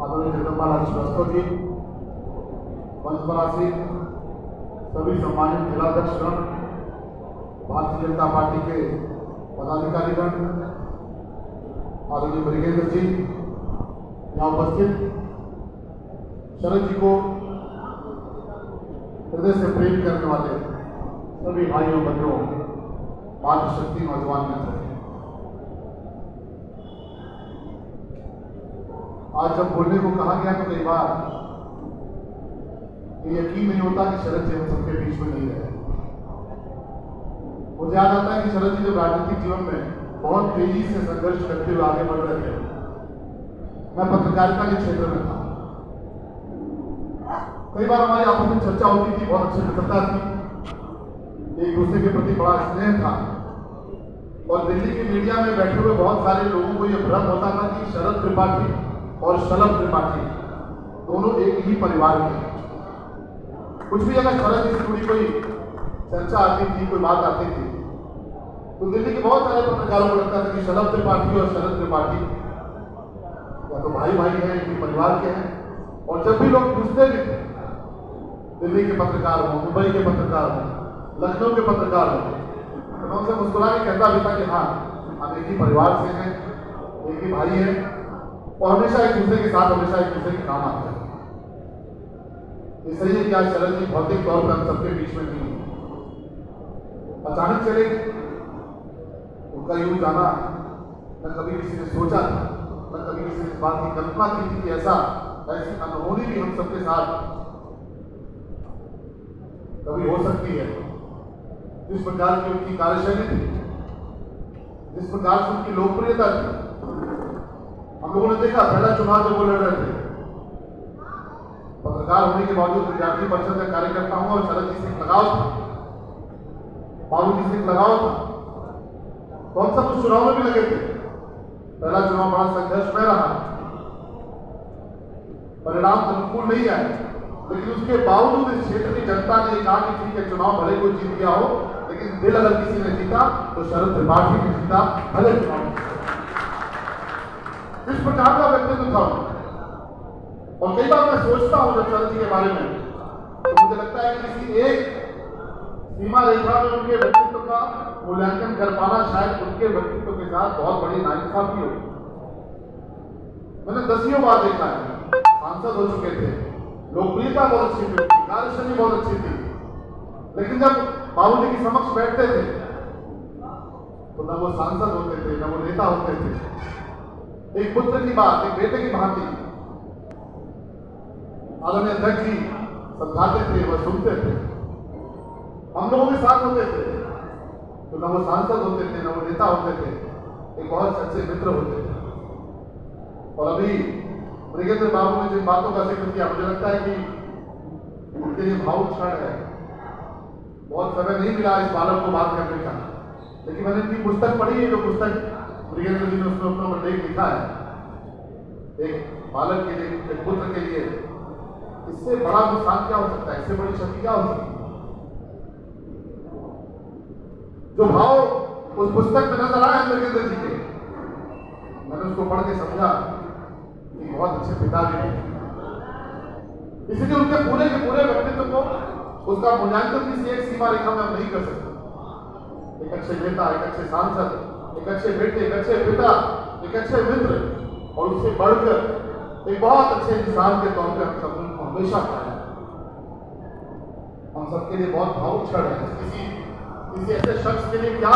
आदरणीय जगदम्बा लाल श्रीवास्तव जी, मंच पर आसीन सभी सम्मानित जिलाध्यक्षगण, भारतीय जनता पार्टी के पदाधिकारीगण, आदरणीय मृगेंद्र जी, यहाँ उपस्थित शरद जी को हृदय से प्रेम करने वाले सभी भाइयों बंधुओं, मातृशक्ति नौजवान मित्र, आज जब बोलने को कहा गया तो कई बार ये यकीन नहीं होता कि शरद जी हम सबके बीच में नहीं रहे। मुझे याद आता है कि शरद जी जब राजनीतिक जीवन में बहुत तेजी से संघर्ष करते हुए आगे बढ़ रहे थे, मैं पत्रकारिता के क्षेत्र में था। कई बार हमारी आपस में चर्चा होती थी, बहुत अच्छी मित्रता थी, एक दूसरे के प्रति बड़ा स्नेह था और दिल्ली की मीडिया में बैठे हुए बहुत सारे लोगों को यह भ्रम होता था कि शरद त्रिपाठी और शलभ त्रिपाठी दोनों एक ही परिवार के। कुछ भी अगर शरद जी से जुड़ी कोई चर्चा आती थी, कोई बात आती थी, तो दिल्ली के बहुत सारे पत्रकारों को लगता था कि शलभ त्रिपाठी और शरद त्रिपाठी या तो भाई भाई हैं, इनके परिवार के हैं। और जब भी लोग पूछते भी थे, दिल्ली के पत्रकार हों, मुंबई के पत्रकार हों, लखनऊ के पत्रकार हों, तो मैं उनसे मुस्कुरा के कहता भी था कि हाँ, हम एक ही परिवार से हैं, एक ही भाई हैं और हमेशा एक दूसरे के साथ, हमेशा एक दूसरे के काम आते हैं। ये सही है कि आज शरद जी भौतिक तौर पर हम सबके बीच में नहीं है। अचानक चले उनका यूं जाना न कभी किसी ने सोचा था, न कभी किसी ने इस बात की कल्पना की थी कि ऐसी अनहोनी भी हम सबके साथ कभी हो सकती है। जिस प्रकार की उनकी कार्यशैली थी, जिस प्रकार से उनकी लोकप्रियता थी, हम लोगों ने देखा पहला चुनाव जब वो लड़ रहे थे, पत्रकार होने के बावजूद विद्यार्थी परिषद का कार्यकर्ता हूं और शरद जी से लगाव था, बाबू जी से लगाव था, तो हम सब उस चुनाव में भी लगे थे। पहला चुनाव बड़ा संघर्ष में रहा, परिणाम अनुकूल नहीं आए, लेकिन उसके बावजूद इस क्षेत्र की जनता ने कहा कि ठीक है, चुनाव भले कोई जीत गया हो, लेकिन दिल अगर किसी ने जीता तो शरद त्रिपाठी ने जीता, भले चुनाव। इस प्रकार का व्यक्तित्व था। और कई बार मैं सोचता हूं जब शरद जी के बारे में, तो मुझे लगता है कि किसी एक सीमा रेखा में उनके व्यक्तित्व का मूल्यांकन कर पाना शायद उनके व्यक्तित्व के साथ बहुत बड़ी नाइंसाफी होगी। मैंने दसियों बार देखा है, सांसद हो चुके थे, लोकप्रियता बहुत अच्छी थी, कार्यशैली बहुत अच्छी थी, लेकिन जब बाबूजी के समक्ष बैठते थे तो न वो सांसद होते थे, न वो नेता होते थे। एक पुत्र की बात, एक बेटे की भांति आदरणीय अध्यक्ष जी समझाते थे, वह सुनते थे, हम लोगों के साथ होते थे, तो न वो सांसद होते थे, न वो नेता होते थे, एक बहुत सच्चे मित्र होते थे। और अभी मृगेंद्र बाबू ने जिन बातों का जिक्र किया, मुझे लगता है कि उनके लिए भावुक क्षण है। बहुत समय नहीं मिला इस बालक को बात करने का, लेकिन मैंने इनकी पुस्तक पढ़ी है, जो पुस्तक मृगेंद्र जी ने उसमें अपना लेख लिखा है, एक बालक के लिए, एक पुत्र के लिए इससे बड़ा नुकसान क्या हो सकता है, इससे बड़ी क्षति क्या हो सकती है। जो भाव उस पुस्तक में नजर आए मृगेंद्र जी के, मैंने उसको पढ़ के समझा कि बहुत अच्छे पिता भी हैं। इसलिए उनके पूरे के पूरे व्यक्तित्व को, उसका मूल्यांकन किसी एक सीमा रेखा में हम नहीं कर सकते। एक अच्छे नेता, एक अच्छे सांसद, एक अच्छे बेटे, एक अच्छे पिता, एक अच्छे मित्र, और उससे बढ़कर एक बहुत अच्छे इंसान के तौर पर हम सब उनको हमेशा पाया। हम सबके लिए बहुत भावुक क्षण है। किसी ऐसे शख्स के लिए क्या